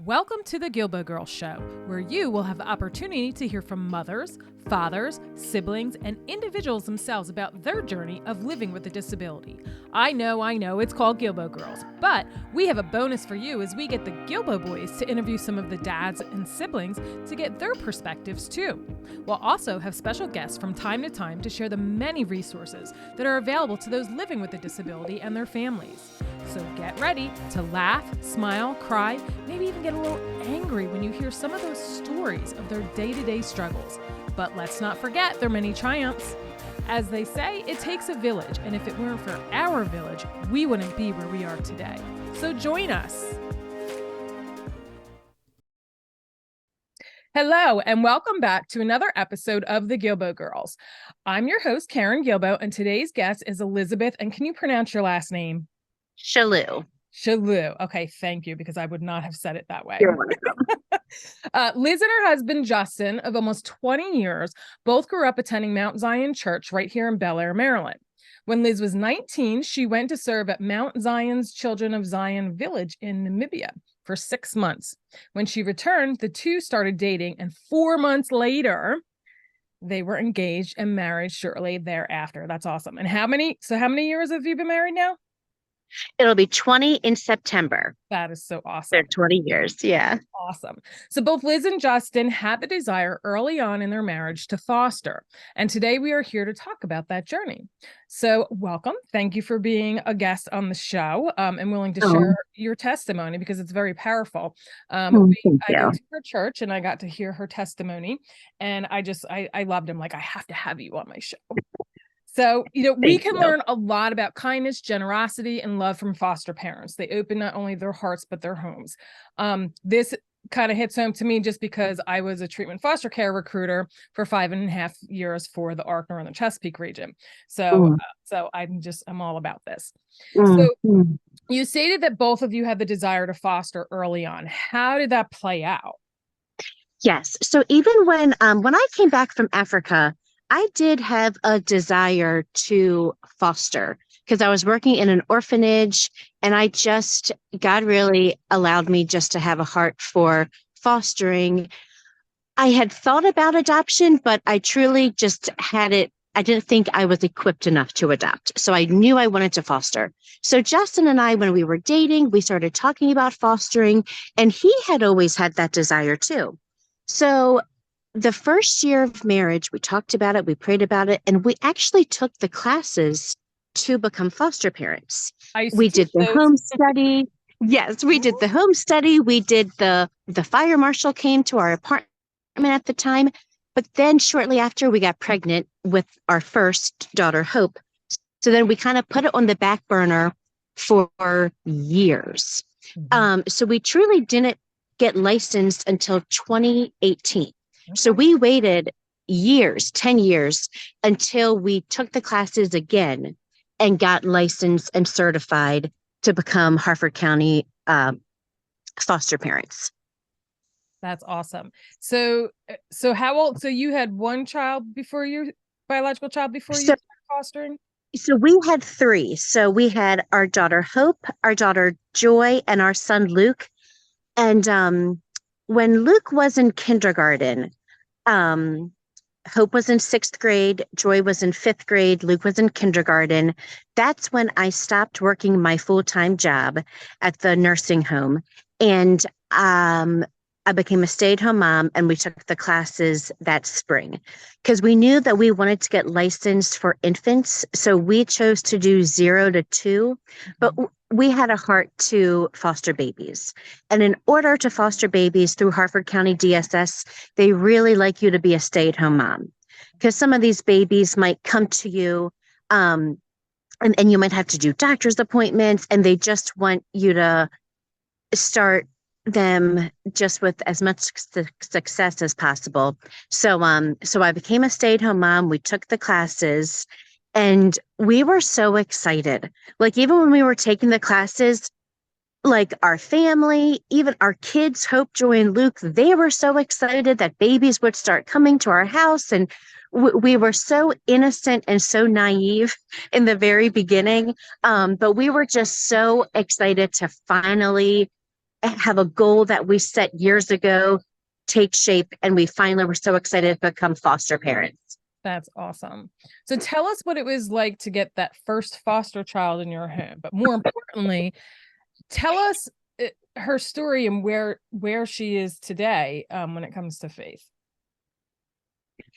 Welcome to the Guilbault Girls Show, where you will have the opportunity to hear from mothers, fathers, siblings, and individuals themselves about their journey of living with a disability. I know, it's called Guilbault Girls, but we have a bonus for you as we get the Guilbault boys to interview some of the dads and siblings to get their perspectives too. We'll also have special guests from time to time to share the many resources that are available to those living with a disability and their families. So get ready to laugh, smile, cry, maybe even get a little angry when you hear some of those stories of their day-to-day struggles. But let's not forget their many triumphs. As they say, it takes a village, and if it weren't for our village, we wouldn't be where we are today. So join us. Hello, and welcome back to another episode of the Guilbault Girls. I'm your host, Karen Guilbault, and today's guest is Elizabeth, and can you pronounce your last name? Chaillou. Chaillou. Okay, thank you, because I would not have said it that way. You're welcome. Liz and her husband, Justin, of almost 20 years, both grew up attending Mount Zion Church right here in Bel Air, Maryland. When Liz was 19, she went to serve at Mount Zion's Children of Zion Village in Namibia for 6 months. When she returned, the two started dating, and 4 months later, they were engaged and married shortly thereafter. That's awesome. And how many years have you been married now? It'll be 20 in September. That is so awesome. They're 20 years. Yeah. Awesome. So both Liz and Justin had the desire early on in their marriage to foster. And today we are here to talk about that journey. So welcome. Thank you for being a guest on the show and willing to share your testimony because it's very powerful. I went to her church and I got to hear her testimony. And I loved him. Like, I have to have you on my show. So, we can learn a lot about kindness, generosity, and love from foster parents. They open not only their hearts, but their homes. This kind of hits home to me just because I was a treatment foster care recruiter for 5.5 years for the Ark and the Chesapeake region. So I'm all about this. So you stated that both of you had the desire to foster early on. How did that play out? Yes. So even when I came back from Africa, I did have a desire to foster because I was working in an orphanage and God really allowed me just to have a heart for fostering. I had thought about adoption, but I truly just had it. I didn't think I was equipped enough to adopt. So I knew I wanted to foster. So Justin and I, when we were dating, we started talking about fostering, and he had always had that desire too. So the first year of marriage, we talked about it, we prayed about it, and we actually took the classes to become foster parents. We did the home study. Yes, we did the home study. We did the fire marshal came to our apartment at the time. But then shortly after, we got pregnant with our first daughter, Hope. So then we kind of put it on the back burner for years. So we truly didn't get licensed until 2018. So we waited 10 years, until we took the classes again and got licensed and certified to become Harford County foster parents. That's awesome. So how old? So you had one child before your biological child before you started fostering? So we had 3. So we had our daughter Hope, our daughter Joy, and our son Luke. And when Luke was in kindergarten, Hope was in 6th grade, Joy was in 5th grade, Luke was in kindergarten. That's when I stopped working my full-time job at the nursing home. And I became a stay-at-home mom, and we took the classes that spring because we knew that we wanted to get licensed for infants. So we chose to do 0 to 2, but we had a heart to foster babies. And in order to foster babies through Harford County DSS, they really like you to be a stay-at-home mom because some of these babies might come to you and you might have to do doctor's appointments, and they just want you to start them just with as much success as possible. So I became a stay-at-home mom. We took the classes and we were so excited. Like, even when we were taking the classes, like our family, even our kids, Hope, Joy, and Luke, they were so excited that babies would start coming to our house. And we were so innocent and so naive in the very beginning. But we were just so excited to finally have a goal that we set years ago take shape, and we finally were so excited to become foster parents. That's awesome. So tell us what it was like to get that first foster child in your home, but more importantly, tell us her story and where she is today when it comes to Faith.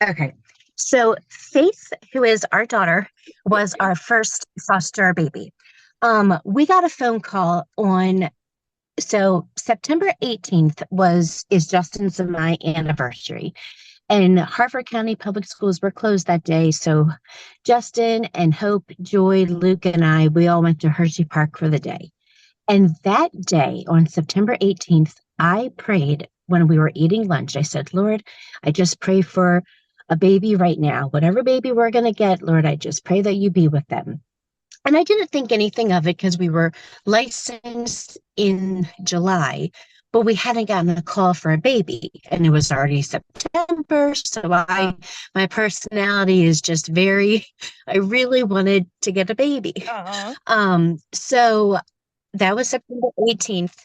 Okay. So Faith, who is our daughter, was our first foster baby. We got a phone call on September 18th is Justin's and my anniversary. And Harford County Public Schools were closed that day. So Justin and Hope, Joy, Luke, and we all went to Hershey Park for the day. And that day, on September 18th, I prayed when we were eating lunch. I said, Lord, I just pray for a baby right now. Whatever baby we're going to get, Lord, I just pray that you be with them. And I didn't think anything of it because we were licensed in July, but we hadn't gotten a call for a baby. And it was already September. So my personality is just I really wanted to get a baby. Uh-huh. So that was September 18th.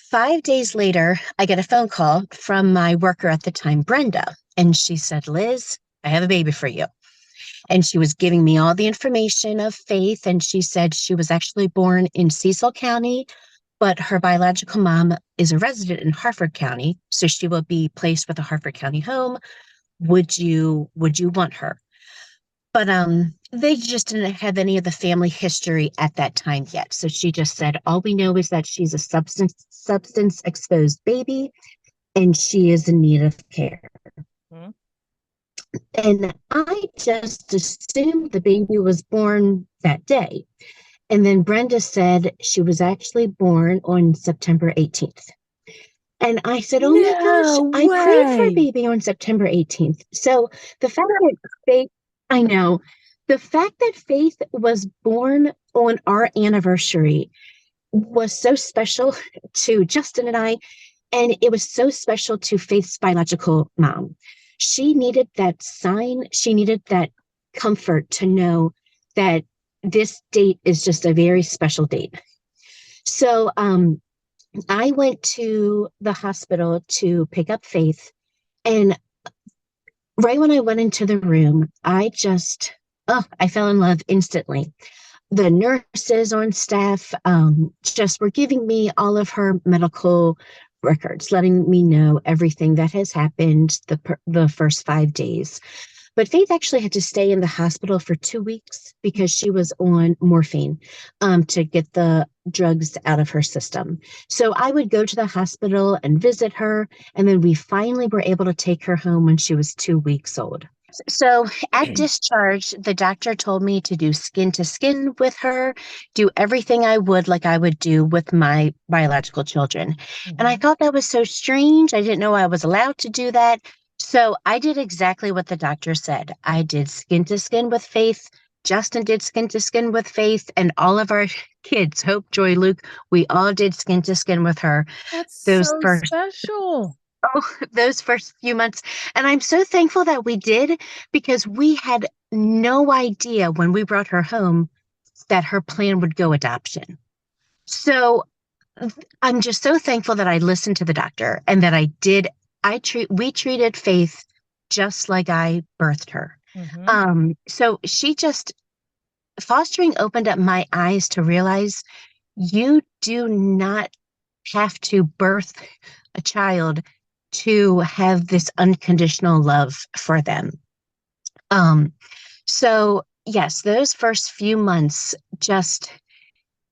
5 days later, I get a phone call from my worker at the time, Brenda. And she said, Liz, I have a baby for you. And she was giving me all the information of Faith. And she said she was actually born in Cecil County, but her biological mom is a resident in Harford County. So she will be placed with a Harford County home. Would you want her? But they just didn't have any of the family history at that time yet. So she just said, all we know is that she's a substance exposed baby and she is in need of care. Mm-hmm. And I just assumed the baby was born that day. And then Brenda said she was actually born on September 18th. And I said, oh my gosh, No I prayed for a way. baby on September 18th. So the fact that Faith, I know, the fact that Faith was born on our anniversary was so special to Justin and I. And it was so special to Faith's biological mom. She needed that sign. She needed that comfort to know that this date is just a very special date. So I went to the hospital to pick up Faith. And right when I went into the room, I fell in love instantly. The nurses on staff just were giving me all of her medical records, letting me know everything that has happened the first 5 days. But Faith actually had to stay in the hospital for 2 weeks because she was on morphine to get the drugs out of her system. So I would go to the hospital and visit her, and then we finally were able to take her home when she was 2 weeks old. So at discharge, the doctor told me to do skin to skin with her, do everything I would like I would do with my biological children. And I thought that was so strange. I didn't know I was allowed to do that. So I did exactly what the doctor said. I did skin to skin with Faith. Justin did skin to skin with Faith, and all of our kids, Hope, Joy, Luke, we all did skin to skin with her That's those so first special. those first few months. And I'm so thankful that we did because we had no idea when we brought her home that her plan would go adoption. So I'm just so thankful that I listened to the doctor and that we treated Faith just like I birthed her. Mm-hmm. So fostering opened up my eyes to realize you do not have to birth a child to have this unconditional love for them. So yes, those first few months,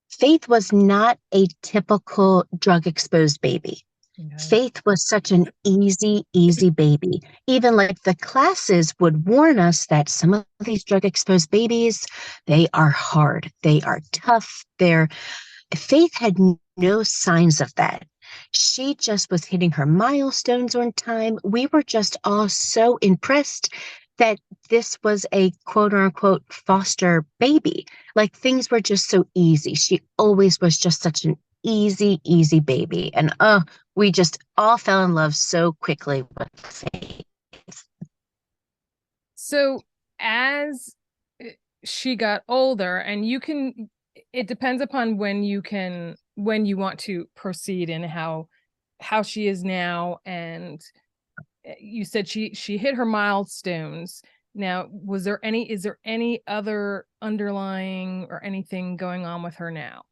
Faith was not a typical drug exposed baby. Okay. Faith was such an easy baby. Even like the classes would warn us that some of these drug exposed babies, they are hard, they are tough, Faith had no signs of that. She just was hitting her milestones on time. We were just all so impressed that this was a quote unquote foster baby. Like things were just so easy. She always was just such an easy baby. And we just all fell in love so quickly with Faith. So as she got older, and it depends upon when you can when you want to proceed in how she is now. And you said she hit her milestones. Now, is there any other underlying or anything going on with her now?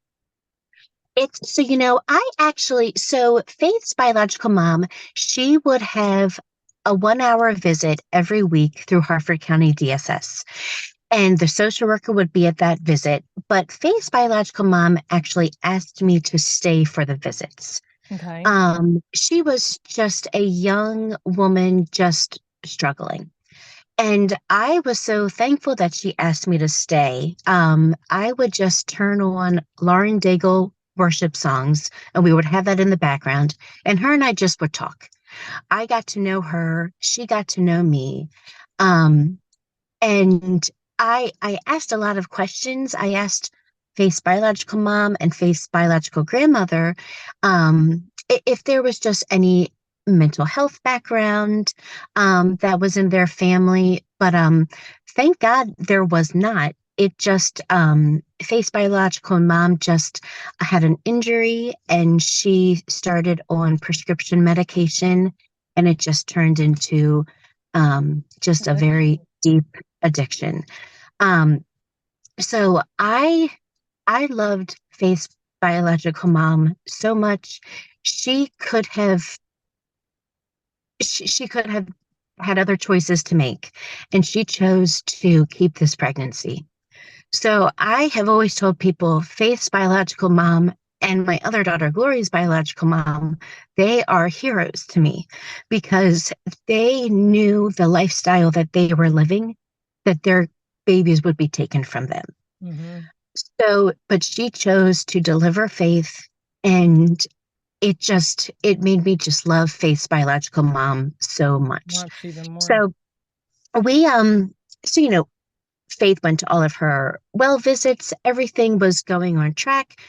It's so, so Faith's biological mom, she would have a 1 hour visit every week through Harford County DSS. And the social worker would be at that visit. But Faith's biological mom actually asked me to stay for the visits. Okay. She was just a young woman just struggling. And I was so thankful that she asked me to stay. I would just turn on Lauren Daigle worship songs, and we would have that in the background. And her and I just would talk. I got to know her. She got to know me. Um, and I asked a lot of questions. I asked Faith's biological mom and Faith's biological grandmother if there was just any mental health background that was in their family. But thank God there was not. It just Faith's biological mom just had an injury and she started on prescription medication, and it just turned into just a very Addiction. deep addiction. Um, so I loved Faith's biological mom so much. She could have she could have had other choices to make, and she chose to keep this pregnancy. So I have always told people Faith's biological mom and my other daughter, Glory's biological mom, they are heroes to me because they knew the lifestyle that they were living, that their babies would be taken from them. Mm-hmm. So, but she chose to deliver Faith, and it made me just love Faith's biological mom so much. Much even more. So we, so, Faith went to all of her well visits. Everything was going on track.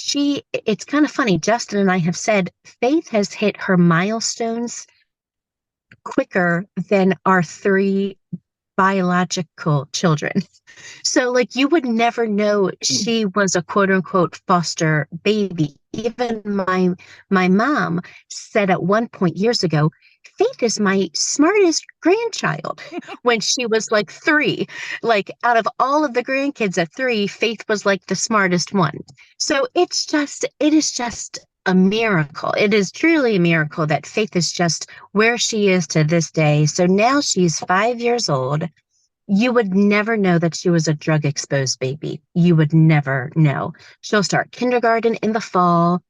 It's kind of funny. Justin and I have said Faith has hit her milestones quicker than our three biological children. So, like, you would never know she was a quote unquote foster baby. Even my mom said at one point years ago, Faith is my smartest grandchild when she was like 3. Like, out of all of the grandkids at 3, Faith was like the smartest one. So it is just a miracle. It is truly a miracle that Faith is just where she is to this day. So now she's 5 years old. You would never know that she was a drug exposed baby. You would never know. She'll start kindergarten in the fall.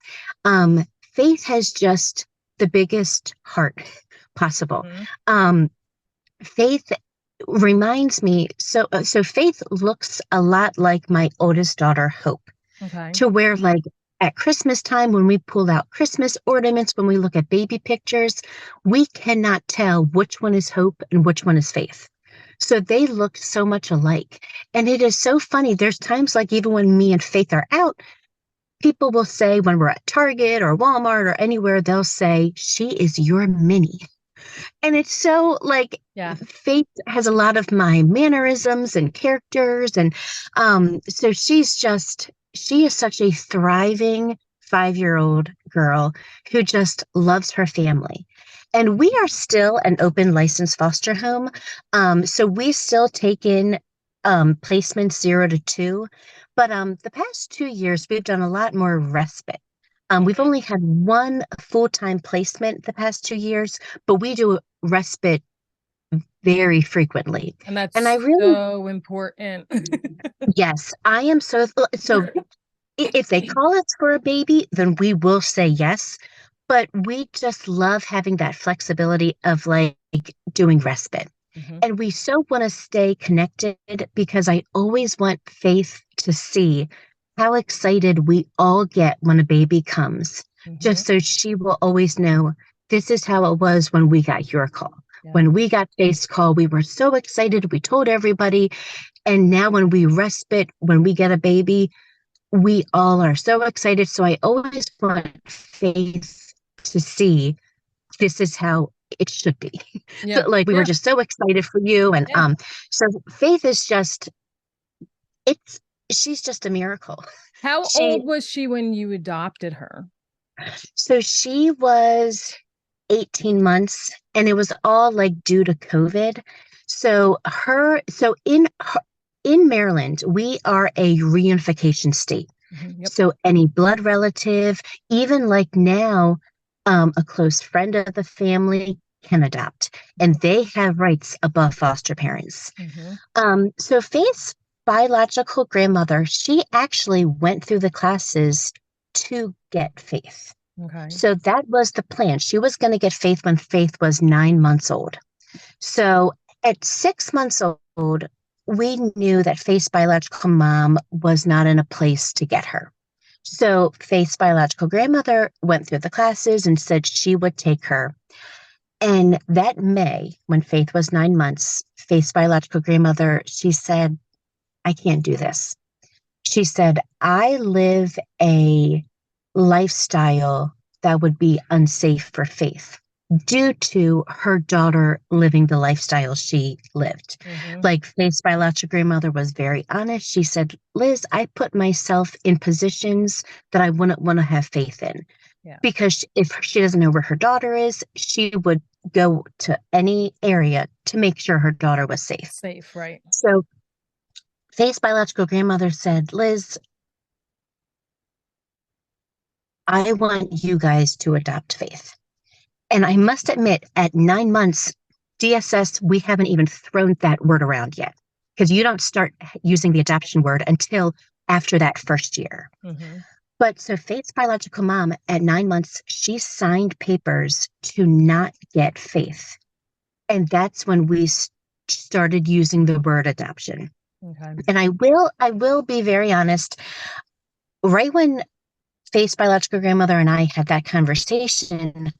Faith has just the biggest heart possible. Mm-hmm. Faith reminds me, so Faith looks a lot like my oldest daughter, Hope, Okay. to where, like, at Christmas time, when we pull out Christmas ornaments, when we look at baby pictures, we cannot tell which one is Hope and which one is Faith. So they look so much alike. And it is so funny. There's times, like, even when me and Faith are out, people will say, when we're at Target or Walmart or anywhere, they'll say, she is your Minnie. And it's so, like, Yeah. Faith has a lot of my mannerisms and characters. And so she is such a thriving 5-year-old girl who just loves her family. And we are still an open licensed foster home. So we still take in placements 0 to 2. But the past 2 years, we've done a lot more respite. We've Mm-hmm. only had one full-time placement the past 2 years, but we do respite very frequently. And And I that's really, so important. yes, I am so if they call us for a baby, then we will say yes. But we just love having that flexibility of, like, doing respite. Mm-hmm. And we so want to stay connected because I always want Faith to see how excited we all get when a baby comes, Mm-hmm. just so she will always know this is how it was when we got your call. Yeah. When we got Faith's call, we were so excited. We told everybody. And now when we respite, when we get a baby, we all are so excited. So I always want Faith to see this is how it should be. So, Yeah. like, we were Yeah. just so excited for you. And Yeah. so Faith is just it's she's just a miracle. How She old was she when you adopted her? so she was 18 months, and it was all like due to COVID. In Maryland, we are a reunification state. Yep. So any blood relative, even like now, a close friend of the family can adopt, and they have rights above foster parents. Hmm. So Faith's biological grandmother, she actually went through the classes to get Faith. Okay. So that was the plan. She was going to get Faith when Faith was 9 months old. So at 6 months old, we knew that Faith's biological mom was not in a place to get her. So Faith's biological grandmother went through the classes and said she would take her. And that May, when Faith was 9 months, Faith's biological grandmother, she said, I can't do this. She said, I live a lifestyle that would be unsafe for Faith due to her daughter living the lifestyle she lived. Hmm. Like Faith's biological grandmother was very honest. She said, Liz, I put myself in positions that I wouldn't want to have Faith in. Yeah. Because if she doesn't know where her daughter is, she would go to any area to make sure her daughter was safe. Safe, right? So Faith's biological grandmother said, Liz, I want you guys to adopt Faith. And I must admit, at 9 months, DSS, we haven't even thrown that word around yet because you don't start using the adoption word until after that first year. Hmm. But so Faith's biological mom at 9 months, she signed papers to not get Faith. And that's when we started using the word adoption. Okay. And I will be very honest. Right when Faith's biological grandmother and I had that conversation,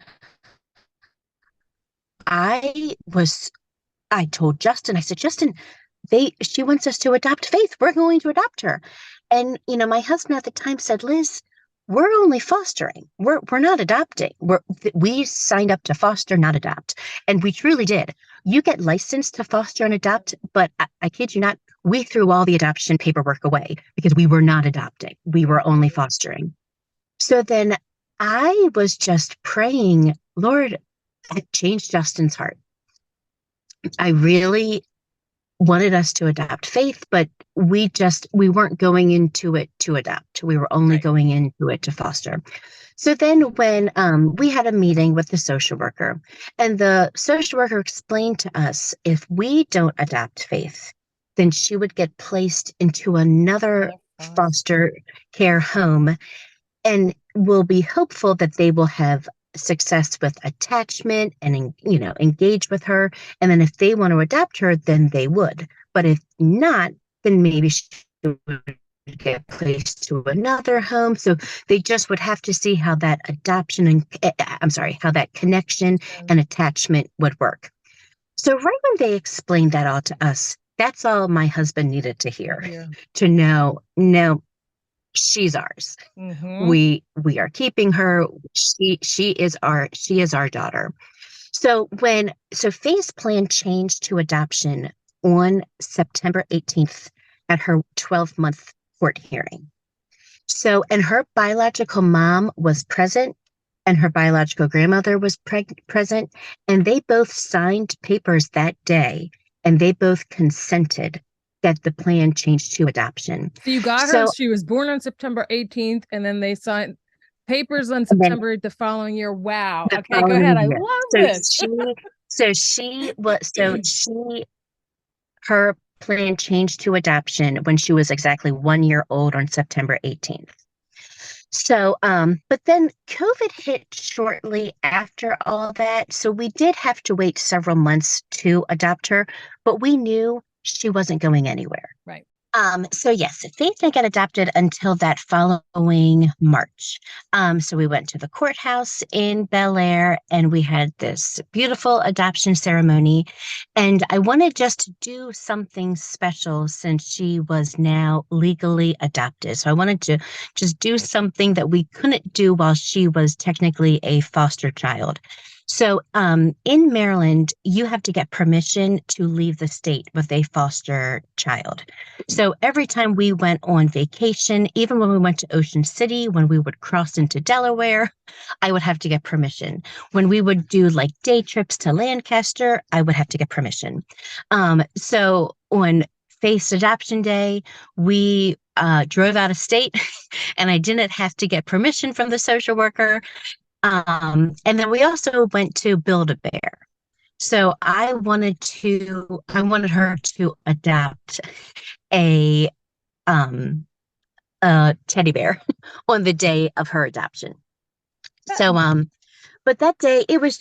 I was I told Justin, I said, Justin, she wants us to adopt Faith. We're going to adopt her. And my husband at the time said, Liz, we're only fostering. We're not adopting. We signed up to foster, not adopt. And we truly did. You get licensed to foster and adopt, but I kid you not, we threw all the adoption paperwork away because we were not adopting. We were only fostering. So then I was just praying, Lord, change Justin's heart. I really wanted us to adopt Faith, but we weren't going into it to adopt. We were only Right. going into it to foster. So then when we had a meeting with the social worker, and the social worker explained to us if we don't adopt Faith, then she would get placed into another foster care home, and we'll be hopeful that they will have success with attachment and engage with her, and then if they want to adopt her, then they would, but if not, then maybe she would get placed to another home. So they just would have to see how that adoption and how that connection and attachment would work. So right when they explained that all to us, that's all my husband needed to hear. Yeah. To know, no, she's ours. Hmm. We are keeping her. She is our daughter. So Faye's plan changed to adoption on September 18th at her 12-month court hearing. So, and her biological mom was present and her biological grandmother was present, and they both signed papers that day, and they both consented that the plan changed to adoption. So you got her. So, She was born on September 18th, and then they signed papers on and then September the following year. Wow. the Okay, go ahead. following I year. love So this. her plan changed to adoption when she was exactly 1 year old on September 18th. So, but then COVID hit shortly after all that. So we did have to wait several months to adopt her, but we knew she wasn't going anywhere. Right. So yes, Faith didn't get adopted until that following March. So we went to the courthouse in Bel Air and we had this beautiful adoption ceremony. And I wanted just to do something special since she was now legally adopted. So I wanted to just do something that we couldn't do while she was technically a foster child. So, in Maryland, you have to get permission to leave the state with a foster child. So, every time we went on vacation, even when we went to Ocean City, when we would cross into Delaware, I would have to get permission. When we would do like day trips to Lancaster, I would have to get permission. So, on Faith's adoption day, we drove out of state and I didn't have to get permission from the social worker. And then we also went to Build a Bear. So I wanted her to adopt a um a teddy bear on the day of her adoption. So but that day it was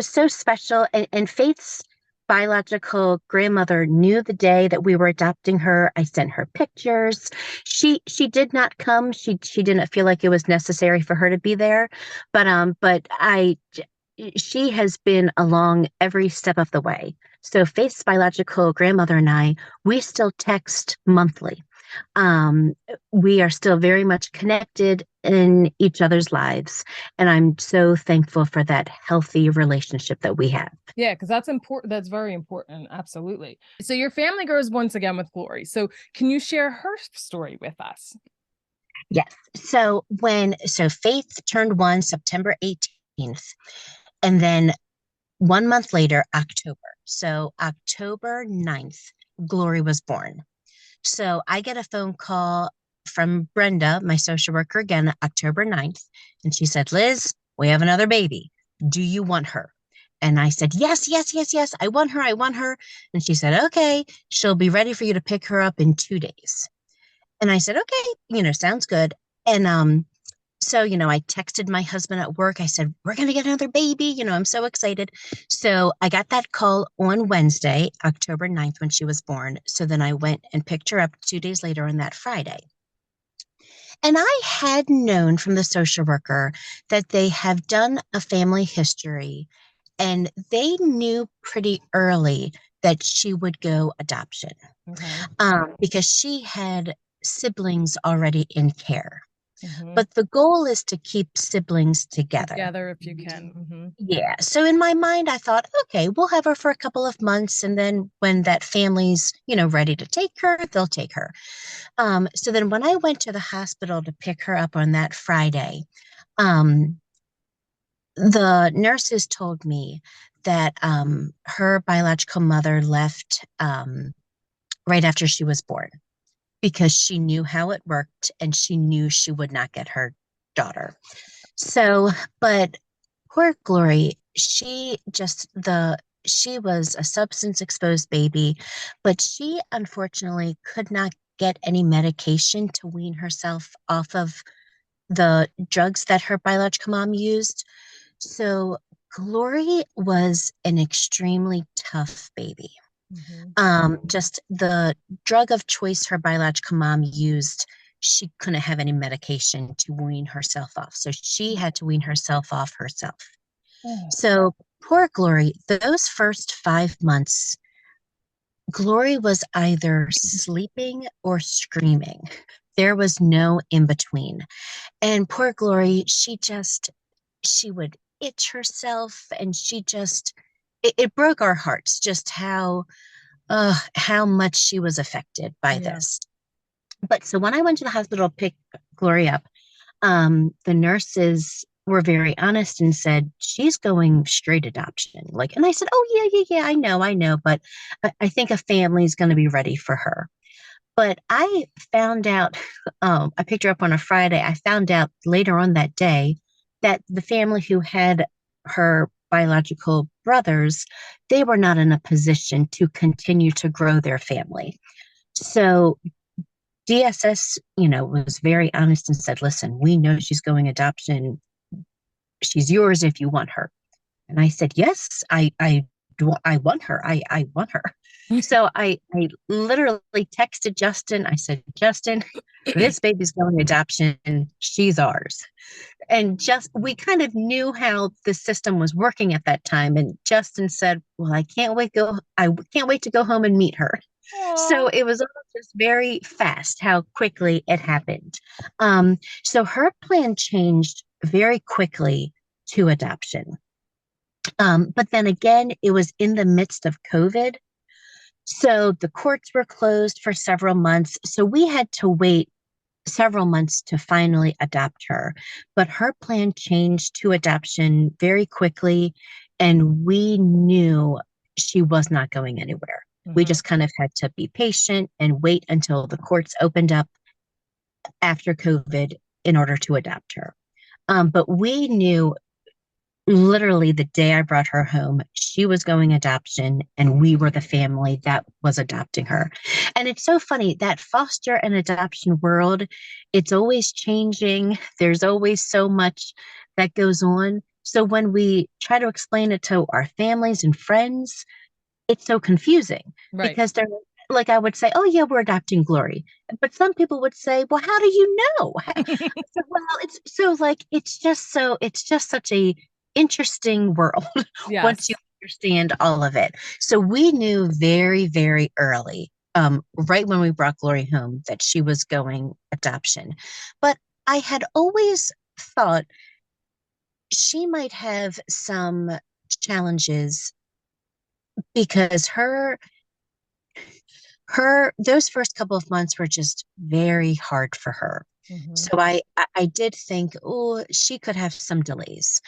so special, and Faith's biological grandmother knew the day that we were adopting her. I sent her pictures. She did not come. She didn't feel like it was necessary for her to be there, but she has been along every step of the way. So Faith's biological grandmother and we still text monthly. Um, we are still very much connected in each other's lives, and I'm so thankful for that healthy relationship that we have. Yeah, because that's important. That's very important. Absolutely. So your family grows once again with Glory. So can you share her story with us? Yes. So Faith turned 1 September 18th, and then 1 month later, October. So October 9th, Glory was born. So I get a phone call from Brenda, my social worker, again, October 9th. And she said, Liz, we have another baby. Do you want her? And I said, yes, yes, yes, yes. I want her. I want her. And she said, okay, she'll be ready for you to pick her up in 2 days. And I said, okay, sounds good. And so, I texted my husband at work. I said, we're going to get another baby. I'm so excited. So I got that call on Wednesday, October 9th, when she was born. So then I went and picked her up 2 days later on that Friday. And I had known from the social worker that they have done a family history, and they knew pretty early that she would go adoption, Okay. because she had siblings already in care. Hmm. But the goal is to keep siblings together. Together if you can. Hmm. Yeah. So in my mind, I thought, okay, we'll have her for a couple of months. And then when that family's, ready to take her, they'll take her. So then when I went to the hospital to pick her up on that Friday, um, the nurses told me that her biological mother left right after she was born because she knew how it worked and she knew she would not get her daughter. So, but poor Glory, she was a substance exposed baby, but she unfortunately could not get any medication to wean herself off of the drugs that her biological mom used. So Glory was an extremely tough baby. Hmm. Just the drug of choice her biological mom used, she couldn't have any medication to wean herself off. So she had to wean herself off herself. Oh, So poor Glory, those first 5 months, Glory was either sleeping or screaming. There was no in between. And poor Glory, she would itch herself, and it broke our hearts just how much she was affected by yeah. this. But so when I went to the hospital to pick Glory up, the nurses were very honest and said, she's going straight adoption. And I said, oh, yeah, yeah, yeah, I know, but I think a family's going to be ready for her. But I found out, I picked her up on a Friday. I found out later on that day that the family who had her biological brothers, they were not in a position to continue to grow their family. So DSS, was very honest and said, listen, we know she's going adoption. She's yours if you want her. And I said, yes, I want her. I want her. So I literally texted Justin. I said, Justin, this baby's going adoption. She's ours. And we kind of knew how the system was working at that time. And Justin said, well, I can't wait to go home and meet her. So Oh, it was all just very fast how quickly it happened. So her plan changed very quickly to adoption. But then again, it was in the midst of COVID. So the courts were closed for several months. So we had to wait several months to finally adopt her. But her plan changed to adoption very quickly. And we knew she was not going anywhere. We Hmm. just kind of had to be patient and wait until the courts opened up after COVID in order to adopt her. But we knew literally the day I brought her home, she was going adoption, and we were the family that was adopting her. And it's so funny that foster and adoption world, it's always changing. There's always so much that goes on. So when we try to explain it to our families and friends, it's so confusing Right. because they're like, I would say, oh, yeah, we're adopting Glory. But some people would say, well, how do you know? So, well, it's so like, it's just such a interesting world once you Yes. understand all of it. So we knew very, very early, right when we brought Glory home, that she was going adoption. But I had always thought she might have some challenges because her those first couple of months were just very hard for her. Hmm. So I did think, oh, she could have some delays,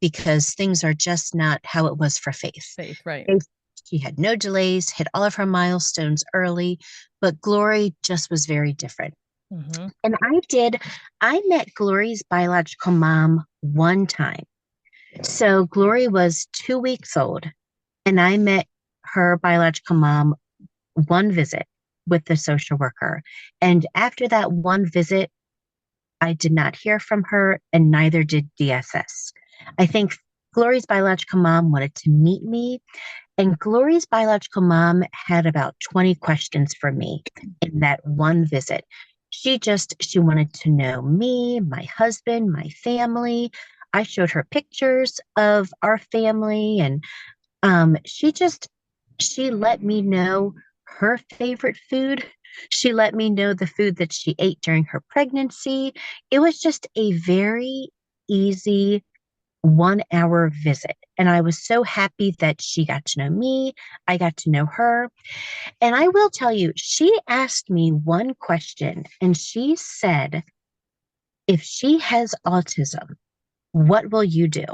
because things are just not how it was for Faith. Faith, right. Faith, she had no delays, hit all of her milestones early, but Glory just was very different. Hmm. And I met Glory's biological mom one time. So Glory was 2 weeks old, and I met her biological mom one visit with the social worker. And after that one visit, I did not hear from her, and neither did DSS. I think Glory's biological mom wanted to meet me, and Glory's biological mom had about 20 questions for me in that one visit. She wanted to know me, my husband, my family. I showed her pictures of our family, and she let me know her favorite food. She let me know the food that she ate during her pregnancy. It was just a very easy 1 hour visit. And I was so happy that she got to know me. I got to know her. And I will tell you, she asked me one question, and she said, if she has autism, what will you do?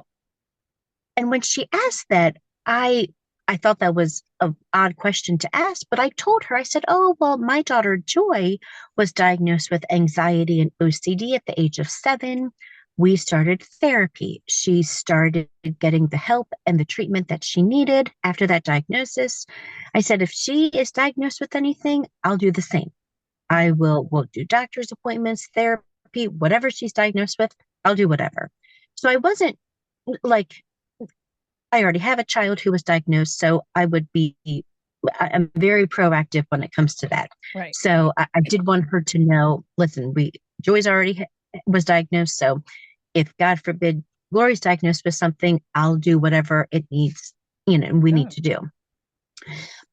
And when she asked that, I I thought that was an odd question to ask, but I told her, I said, "Oh, well, my daughter Joy was diagnosed with anxiety and OCD at the age of 7. We started therapy. She started getting the help and the treatment that she needed after that diagnosis. I said, if she is diagnosed with anything, I'll do the same. We'll do doctor's appointments, therapy, whatever she's diagnosed with, I'll do whatever." So I wasn't like I already have a child who was diagnosed, so I'm very proactive when it comes to that. Right. So I did want her to know, listen, Joy's already was diagnosed, so if God forbid Glory's diagnosed with something, I'll do whatever it needs, we need Yeah. to do.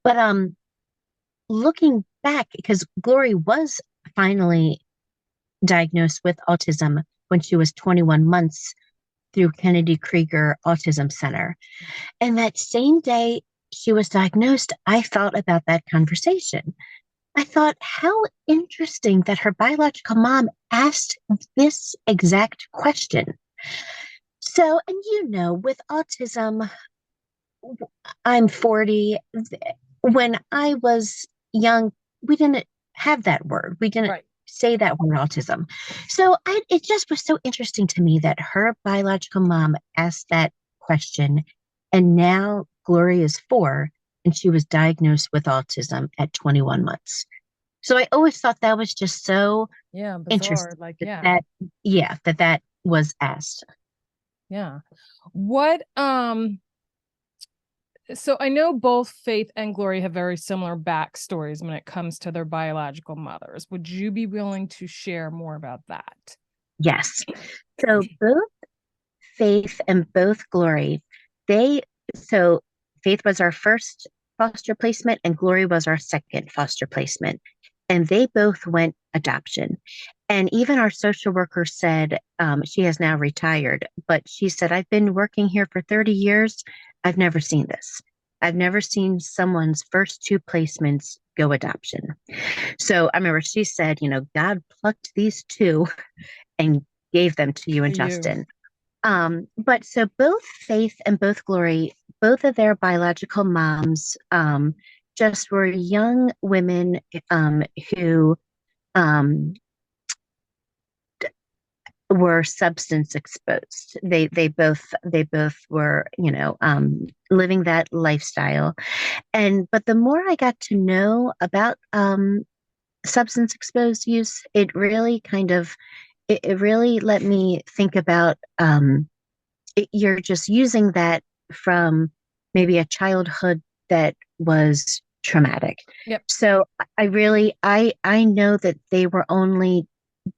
But looking back, because Glory was finally diagnosed with autism when she was 21 months through Kennedy Krieger Autism Center. And that same day she was diagnosed, I thought about that conversation. I thought, how interesting that her biological mom asked this exact question. So, and with autism, I'm 40. When I was young, we didn't have that word. We didn't Right. say that word autism. So it just was so interesting to me that her biological mom asked that question. And now Gloria is 4, and she was diagnosed with autism at 21 months. So I always thought that was just so Yeah. Bizarre. interesting Like, that, yeah. that was asked. Yeah. What, so I know both Faith and Glory have very similar backstories when it comes to their biological mothers. Would you be willing to share more about that? Yes. So both Faith and both Glory, they so Faith was our first foster placement and Glory was our second foster placement. And they both went adoption. And even our social worker said, she has now retired, but she said, I've been working here for 30 years. I've never seen this. I've never seen someone's first two placements go adoption. So I remember she said, God plucked these two and gave them to you To and you. Justin. But so both Faith and both Glory, both of their biological moms, just were young women, who, um, were substance exposed. They both were, living that lifestyle. But the more I got to know about substance exposed use, it really let me think about, you're just using that from maybe a childhood that was traumatic. Yep. So I know that they were only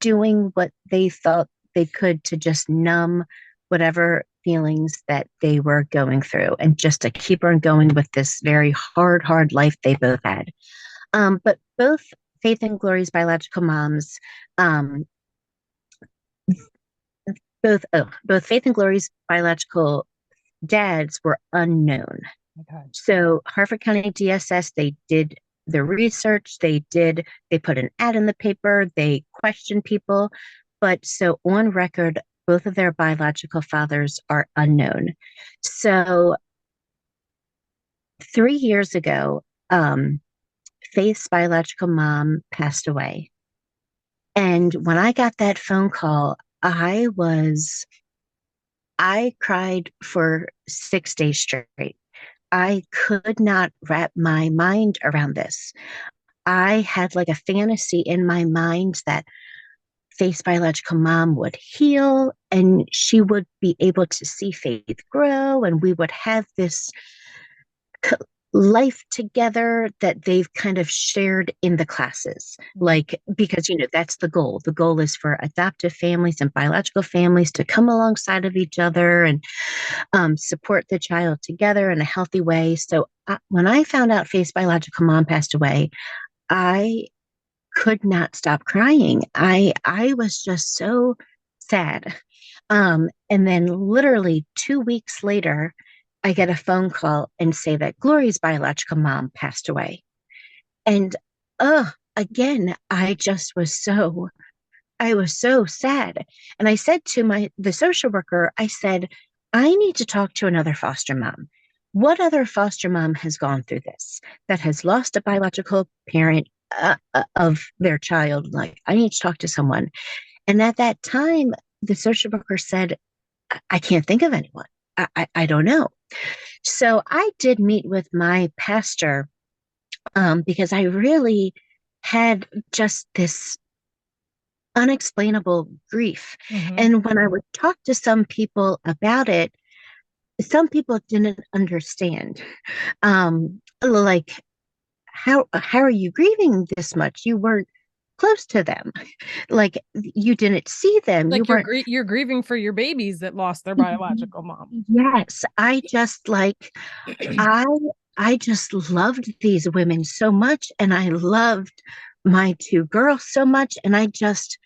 doing what they thought they could to just numb whatever feelings that they were going through and just to keep on going with this very hard life they both had. But both Faith and Glory's biological moms, um, both Faith and Glory's biological dads were unknown. Okay. So Harford County DSS, they did the research, they put an ad in the paper, they questioned people. But so on record, both of their biological fathers are unknown. So 3 years ago, Faith's biological mom passed away. And when I got that phone call, I cried for 6 days straight. I could not wrap my mind around this. I had like a fantasy in my mind that Faith's biological mom would heal and she would be able to see Faith grow, and we would have this life together that they've kind of shared in the classes. Like, because, that's the goal. The goal is for adoptive families and biological families to come alongside of each other and support the child together in a healthy way. So when I found out Faith's biological mom passed away, I could not stop crying. I was just so sad. And then literally 2 weeks later, I get a phone call and say that Glory's biological mom passed away. And again, I was so sad. And I said to the social worker, I said, I need to talk to another foster mom. What other foster mom has gone through this, that has lost a biological parent of their child? Like, I need to talk to someone. And at that time, the social worker said, I can't think of anyone. I don't know. So I did meet with my pastor, because I really had just this unexplainable grief. Mm-hmm. And when I would talk to some people about it, some people didn't understand. Like, how are you grieving this much? You weren't close to them. Like, you didn't see them. You Like you're weren't. you're grieving for your babies that lost their biological mom. Yes, I I just loved these women so much, and I loved my two girls so much, and I just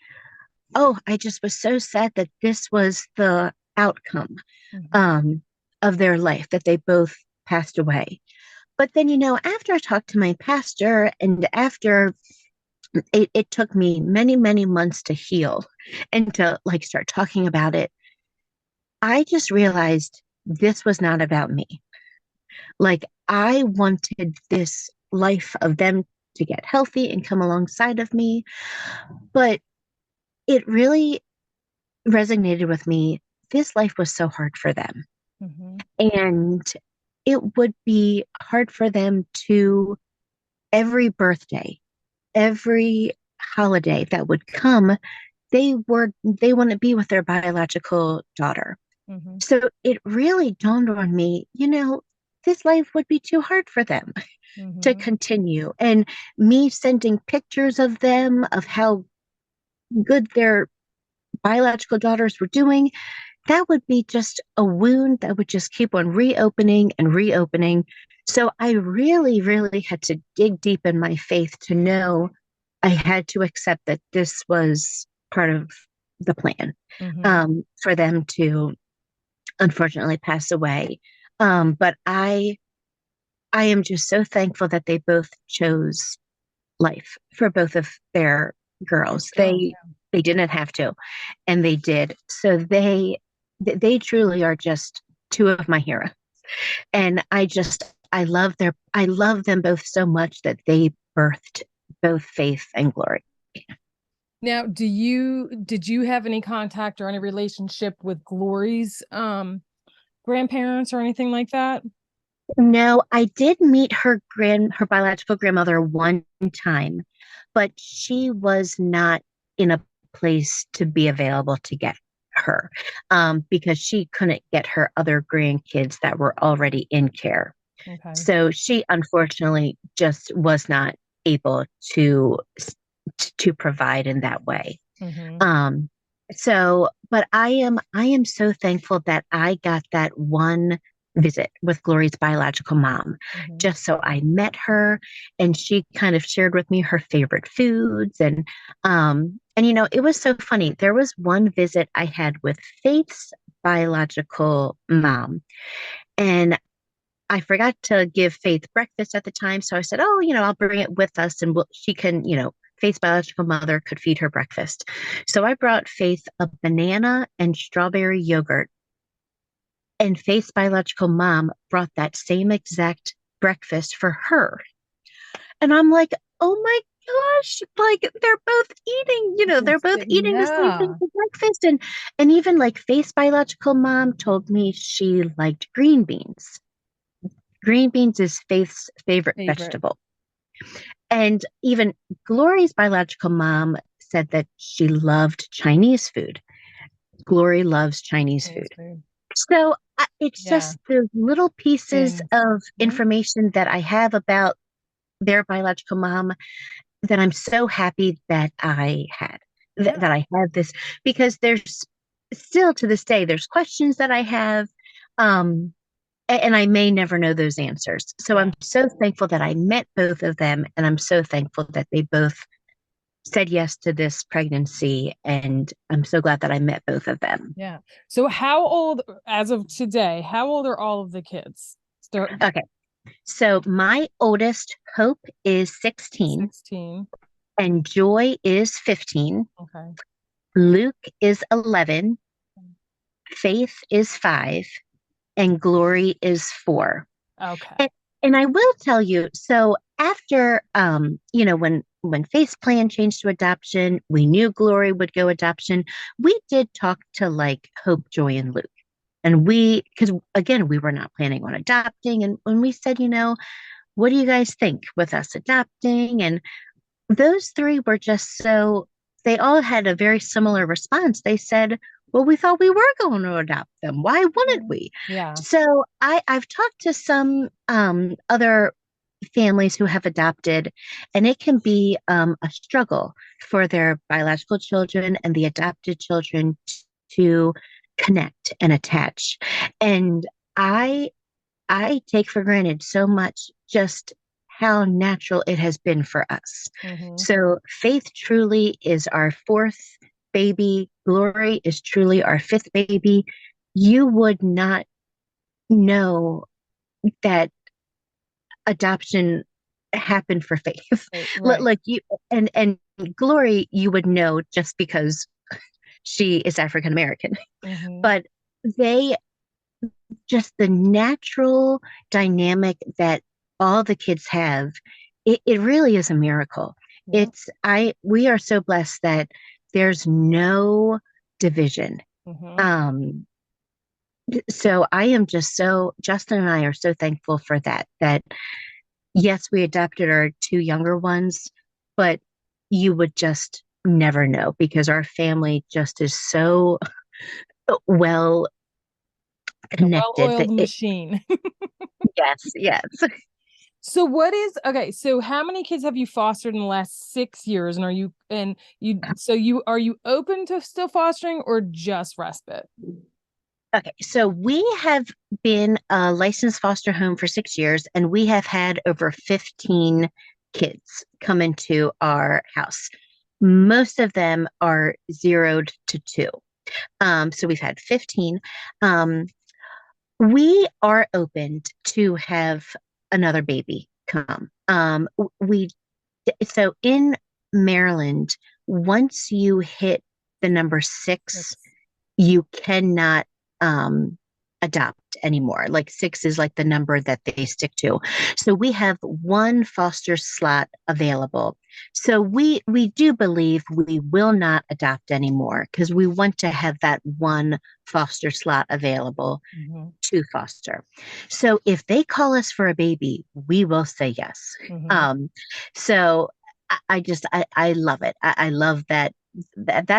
was so sad that this was the outcome, Mm-hmm. um, of their life, that they both passed away. But then, after I talked to my pastor, and after it took me many, many months to heal and to like start talking about it, I just realized this was not about me. Like, I wanted this life of them to get healthy and come alongside of me. But it really resonated with me. This life was so hard for them. Mm-hmm. And it would be hard for them to, every birthday, every holiday that would come, they want to be with their biological daughter. Mm-hmm. So it really dawned on me, this life would be too hard for them to Mm-hmm. continue. And me sending pictures of them, of how good their biological daughters were doing, that would be just a wound that would just keep on reopening and reopening. So I really, really had to dig deep in my faith to know I had to accept that this was part of the plan Hmm. for them to unfortunately pass away. But I am just so thankful that they both chose life for both of their girls. Girls, They didn't have to, and they did. So they truly are just two of my heroes. And I love them both so much that they birthed both Faith and Glory. now, did you have any contact or any relationship with Glory's grandparents or anything like that? No, I did meet her biological grandmother one time, but she was not in a place to be available to get her because she couldn't get her other grandkids that were already in care. Okay. So she unfortunately just was not able to provide in that way. Hmm. Um, but I am so thankful that I got that one visit with Glory's biological mom, Hmm. just so I met her and she kind of shared with me her favorite foods and you know, it was so funny. There was one visit I had with Faith's biological mom, and I forgot to give Faith breakfast at the time. So I said, oh, you know, I'll bring it with us and she can, you know, Faith's biological mother could feed her breakfast. So I brought Faith a banana and strawberry yogurt. And Faith's biological mom brought that same exact breakfast for her. And I'm like, oh my gosh, like they're both eating, you know, they're both eating the same thing Yeah. for breakfast. And even like Faith's biological mom told me she liked green beans. Green beans is Faith's favorite Favorite. vegetable. And even Glory's biological mom said that she loved Chinese food. Glory loves Chinese Chinese food. food. So it's Yeah. just the little pieces And of mhm. information that I have about their biological mom that I'm so happy that I had, Yeah. that I had this, because there's still to this day, there's questions that I have. Um, and I may never know those answers. So Yeah. I'm so thankful that I met both of them. And I'm so thankful that they both said yes to this pregnancy. And I'm so glad that I met both of them. Yeah. So how old, as of today, how old are all of the kids? Start Okay. So my oldest, Hope, is 16 16. and Joy is 15. Okay. Luke is 11. Faith is 5. And Glory is 4. Okay. And, and I will tell you, so after you know, when Faith's plan changed to adoption, we knew Glory would go adoption. We did talk to like Hope, Joy, and Luke. And because again, we were not planning on adopting. And when we said, you know, what do you guys think with us adopting? And those three were just so, they all had a very similar response. They said, well, we thought we were going to adopt them. Why wouldn't Mhm. we? Yeah. So I've talked to some other families who have adopted, and it can be a struggle for their biological children and the adopted children to connect and attach. And I I take for granted so much just how natural it has been for us. Hmm. So Faith truly is our fourth baby. Glory is truly our fifth baby. You would not know that adoption happened for Faith. Right. Right. Like you and Glory, you would know just because she is African American. Hmm. But they just the natural dynamic that all the kids have, it really is a miracle. Yeah. We are so blessed that there's no division. Hmm. Um, so I am just so, Justin and I are so thankful for that yes, we adopted our two younger ones, but you would just never know because our family just is so well A connected that well-oiled machine. yes, yes. So what is okay, so how many kids have you fostered in the last 6 years? And you are you open to still fostering or just respite? Okay, so we have been a licensed foster home for 6 years, and we have had over 15 kids come into our house. Most of them are zeroed to two. So we've had 15. Um, we are open to have another baby come. We so in Maryland, once you hit the number six, Six. you cannot um adopt anymore. Like six is like the number that they stick to. So we have one foster slot available. So we do believe we will not adopt anymore because we want to have that one foster slot available Mm-hmm. to foster. So if they call us for a baby, we will say yes. Mm-hmm. Um, so I love it. I love that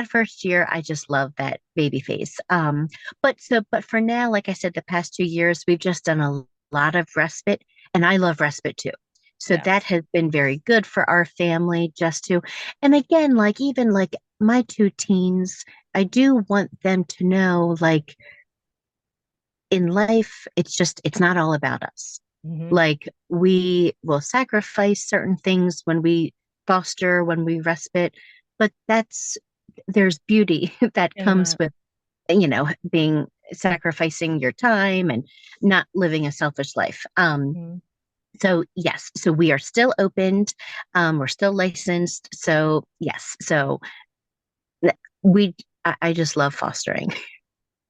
first year. I just love that baby face. But for now, like I said, the past 2 years we've just done a lot of respite, and I love respite too. So Yes. that has been very good for our family just to, and again, like even like my two teens, I do want them to know like in life, it's not all about us. Mm-hmm. Like we will sacrifice certain things when we foster, when we respite, but there's beauty that In comes that. with, being sacrificing your time and not living a selfish life. Mm-hmm. So yes, so we are still opened, we're still licensed. So yes, so we, I just love fostering.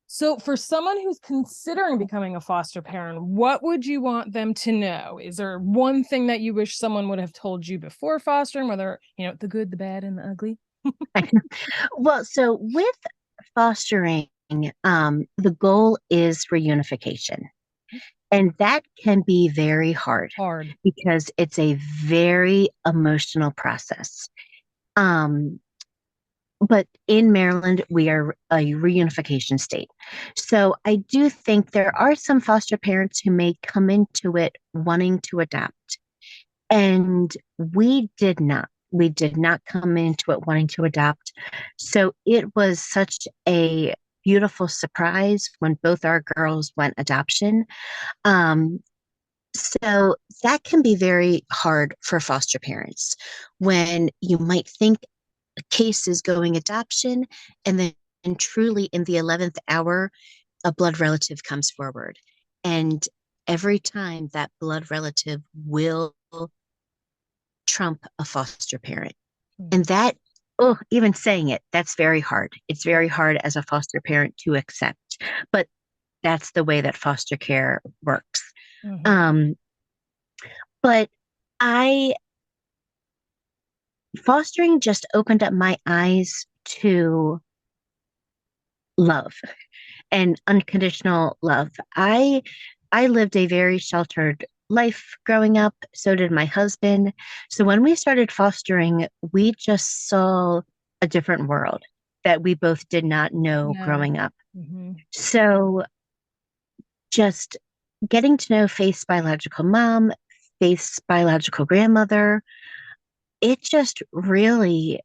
So, for someone who's considering becoming a foster parent, what would you want them to know? Is there one thing that you wish someone would have told you before fostering, whether, the good, the bad, and the ugly? Well, so with fostering, the goal is reunification. And that can be very hard Hard. because it's a very emotional process. Um, but in Maryland, we are a reunification state. So I do think there are some foster parents who may come into it wanting to adopt. And we did not. We did not come into it wanting to adopt. So it was such a beautiful surprise when both our girls went adoption. Um, so that can be very hard for foster parents when you might think a case is going adoption, and then and truly in the 11th hour, a blood relative comes forward. And every time that blood relative will trump a foster parent. And Mhm. that, oh, even saying it, that's very hard. It's very Yeah. hard as a foster parent to accept. But that's the way that foster care works. Hmm. Um, but I, fostering just opened up my eyes to love and unconditional love. I lived a very sheltered life growing up. So did my husband. So when we started fostering, we just saw a different world that we both did not know No. growing up. Hmm. So just getting to know Faith's biological mom, Faith's biological grandmother, it just really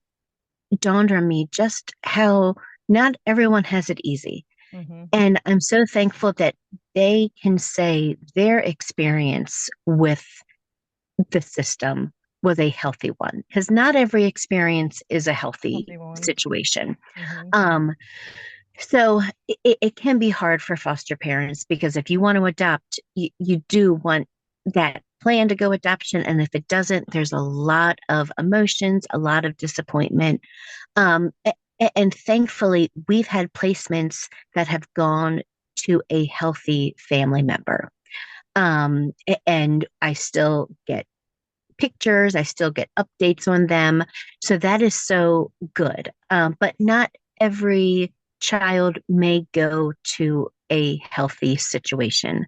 dawned on me just how not everyone has it easy. Hmm. And I'm so thankful that they can say their experience with the system was a healthy one, because not every experience is a healthy Healthy one. situation. Hmm. Um, so it can be hard for foster parents because if you want to adopt, you do want that plan to go adoption. And if it doesn't, there's a lot of emotions, a lot of disappointment. And thankfully, we've had placements that have gone to a healthy family member. And I still get pictures, I still get updates on them. So that is so good. But not every child may go to a healthy situation.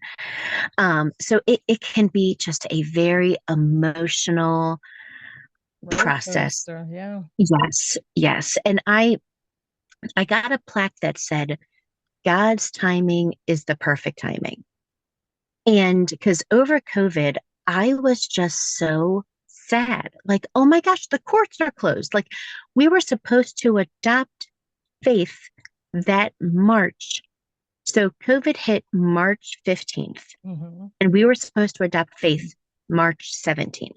So it can be just a very emotional Roller process. coaster. Yeah. Yes, yes. And I got a plaque that said, God's timing is the perfect timing. And because over COVID, I was just so sad. Like, oh my gosh, the courts are closed. Like, we were supposed to adopt Faith that March. So COVID hit March 15th, Hmm. and we were supposed to adopt Faith March 17th.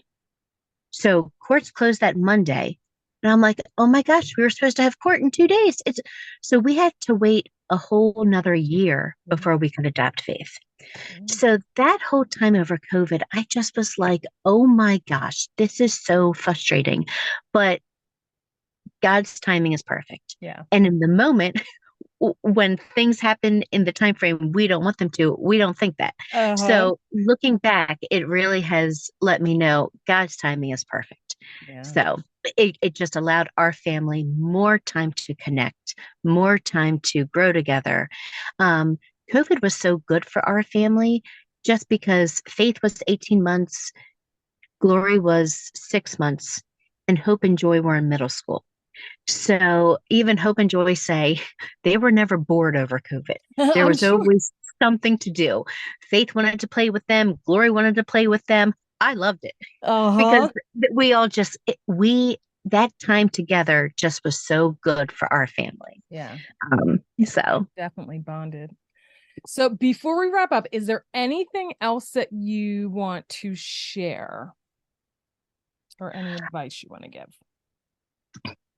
So courts closed that Monday. And I'm like, oh my gosh, we were supposed to have court in 2 days. It's so we had to wait a whole another year Mhm. before we could adopt Faith. Mhm. So that whole time over COVID, I just was like, oh my gosh, this is so frustrating. But God's timing is perfect. Yeah. And in the moment, when things happen in the time frame we don't want them to, we don't think that. Uh-huh. So looking back, it really has let me know God's timing is perfect. Yeah. So it just allowed our family more time to connect, more time to grow together. um, COVID was so good for our family just because Faith was 18 months, Glory was 6 months, and Hope and Joy were in middle school. So even Hope and Joy say they were never bored over COVID. There I'm was sure. always something to do. Faith wanted to play with them, Glory wanted to play with them. I loved it because Uh-huh. we all just, that time together just was so good for our family. Yeah. So Definitely bonded. So before we wrap up, is there anything else that you want to share or any advice you want to give?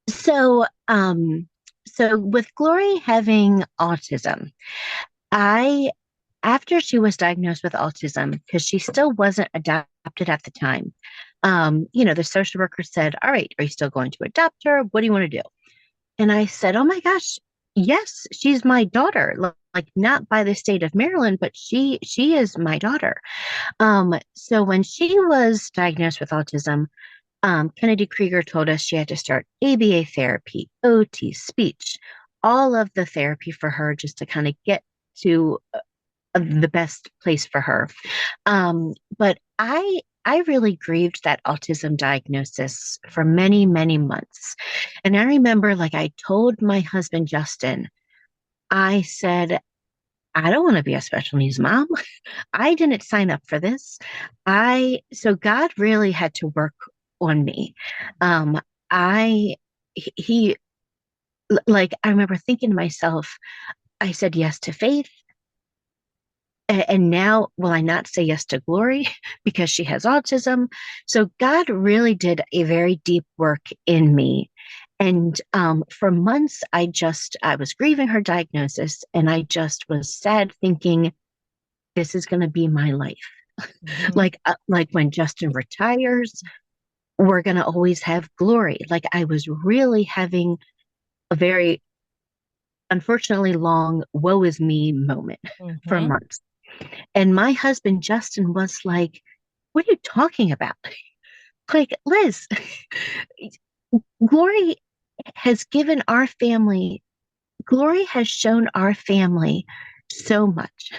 so so with Glory having autism, I after she was diagnosed with autism, because she still wasn't adopted at the time, the social worker said, all right, are you still going to adopt her? What do you want to do? And I said, oh my gosh, yes, she's my daughter. Like not by the state of Maryland, but she is my daughter. So when she was diagnosed with autism, Kennedy Krieger told us she had to start ABA therapy, OT, speech, all of the therapy for her just to kind of get to the best place for her. But I really grieved that autism diagnosis for many, many months. And I remember, like, I told my husband, Justin, I said, I don't want to be a special needs mom. I didn't sign up for this. So God really had to work on me. Um, I, he, like, I remember thinking to myself, I said yes to faith. And now, will I not say yes to Glory because she has autism? So God really did a very deep work in me. And for months, I was grieving her diagnosis, and I just was sad, thinking this is going to be my life. Mhm. Like when Justin retires, we're going to always have Glory. Like I was really having a very unfortunately long woe is me moment for Mhm. months. And my husband, Justin, was like, what are you talking about? Like, Liz, Glory has given our family, Glory has shown our family so much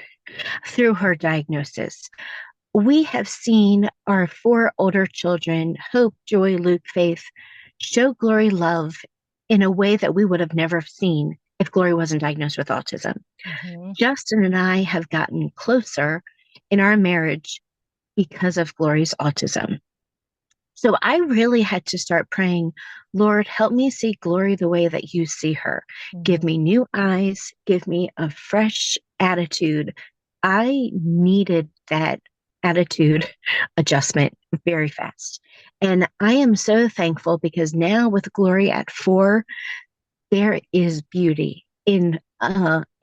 through her diagnosis. We have seen our four older children, Hope, Joy, Luke, Faith, show Glory love in a way that we would have never seen if Glory wasn't diagnosed with autism. Mhm. Justin and I have gotten closer in our marriage because of Glory's autism. So I really had to start praying, Lord, help me see Glory the way that you see her. Give Mhm. me new eyes, give me a fresh attitude. I needed that attitude adjustment very fast. And I am so thankful because now with Glory at 4, there is beauty in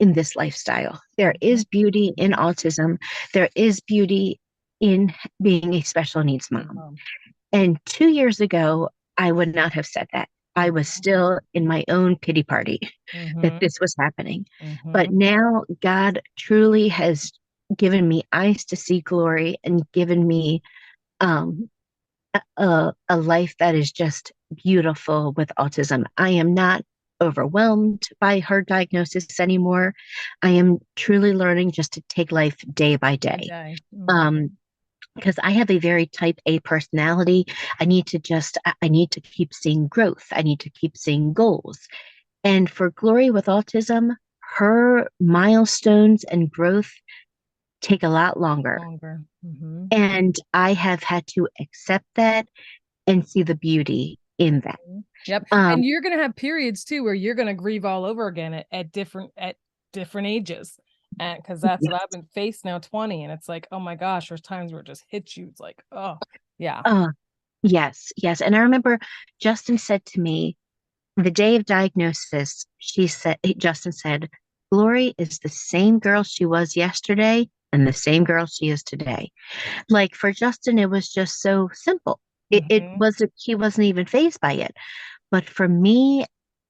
this lifestyle. There Mhm. is beauty in autism. There is beauty in being a special needs mom. Mhm. And 2 years ago, I would not have said that. I was Mhm. still in my own pity party that Mhm. this was happening. But Mhm. now God truly has given me eyes to see Glory and given me um, a life that is just beautiful with autism. I am not overwhelmed by her diagnosis anymore. I am truly learning just to take life day by Day by day. day. Mhm. Um, because I have a very type A personality. I need to keep seeing growth. I need to keep seeing goals. And for Glory with autism, her milestones and growth take a lot longer. Longer. Mhm. And I have had to accept that and see the beauty in that. Mhm. Yep. Um, And you're gonna have periods too where you're gonna grieve all over again at different ages. And because that's what I've yes. been faced now, 20. And it's like, oh my gosh, there's times where it just hits you. It's like, oh, yeah. Yes, yes. And I remember Justin said to me the day of diagnosis, Justin said, Glory is the same girl she was yesterday and the same girl she is today. Like for Justin, it was just so simple. It Hmm. wasn't, he wasn't even fazed by it. But for me,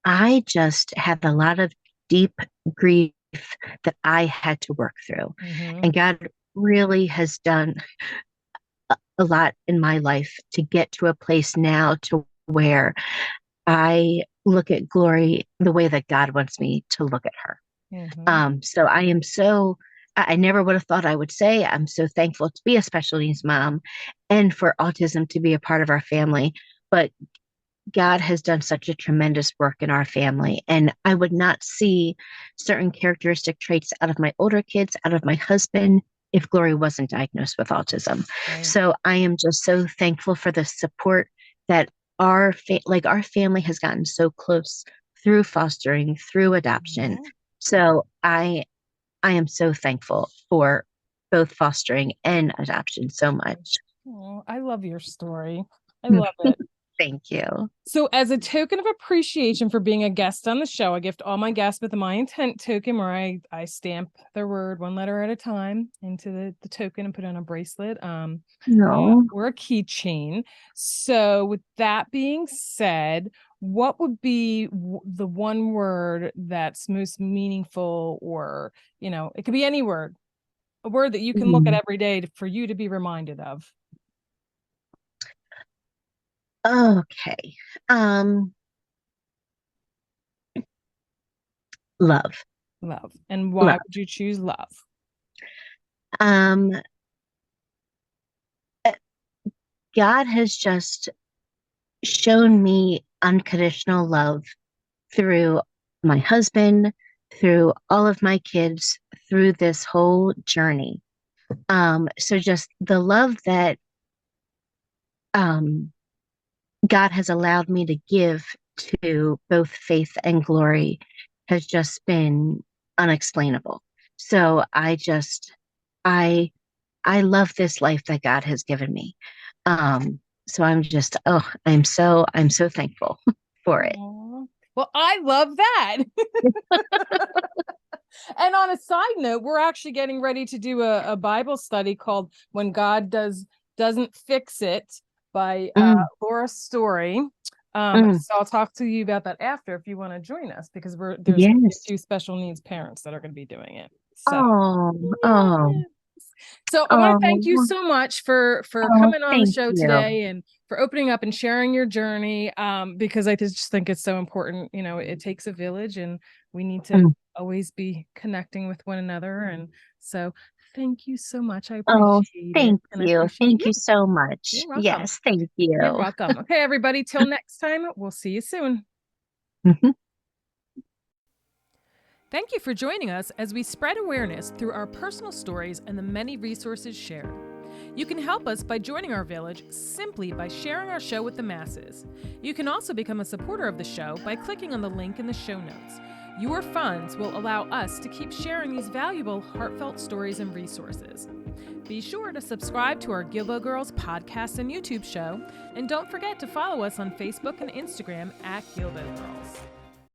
I just had a lot of deep grief that I had to work through. Hmm. And God really has done a lot in my life to get to a place now to where I look at Glory the way that God wants me to look at her. Hmm. So I am I never would have thought I would say I'm so thankful to be a special needs mom and for autism to be a part of our family. But God has done such a tremendous work in our family. And I would not see certain characteristic traits out of my older kids, out of my husband, if Glory wasn't diagnosed with autism. Right. So I am just so thankful for the support that our family has gotten so close through fostering, through adoption. Mhm. So I am so thankful for both fostering and adoption so much. Oh, I love your story. I love it. Thank you. So, as a token of appreciation for being a guest on the show, I gift all my guests with my intent token where I stamp their word one letter at a time into the token and put it on a bracelet No. or a keychain. So, with that being said, what would be the one word that's most meaningful, or, it could be any word, a word that you can look at Mm. every day for you to be reminded of? Okay. Um, love. Love. And why Love. would you choose love? Um, uh, God has just shown me unconditional love through my husband, through all of my kids, through this whole journey. So just the love that um God has allowed me to give to both faith and glory has just been unexplainable. So I I love this life that God has given me. So I'm so thankful for it. Aw. Well, I love that. And on a side note, we're actually getting ready to do a Bible study called When God Doesn't Fix It by Mm, Laura Story. mm, So I'll talk to you about that after if you want to join us, because there's going to be a yes. few special needs parents that are going to be doing it. So Oh, oh, yeah. So I want to thank you oh, so much for oh, coming on the thank show you. today and for opening up and sharing your journey. Because I just think it's so important. It takes a village, and we need to Mm. always be connecting with one another. And so, thank you so much. I Oh, appreciate it, thank and I you. appreciate Thank you. you so You're much. welcome. Yes, thank You're you. welcome. Okay, everybody. Till next time. We'll see you soon. Thank you for joining us as we spread awareness through our personal stories and the many resources shared. You can help us by joining our village simply by sharing our show with the masses. You can also become a supporter of the show by clicking on the link in the show notes. Your funds will allow us to keep sharing these valuable, heartfelt stories and resources. Be sure to subscribe to our Guilbault Girls podcast and YouTube show, and don't forget to follow us on Facebook and Instagram at Guilbault Girls.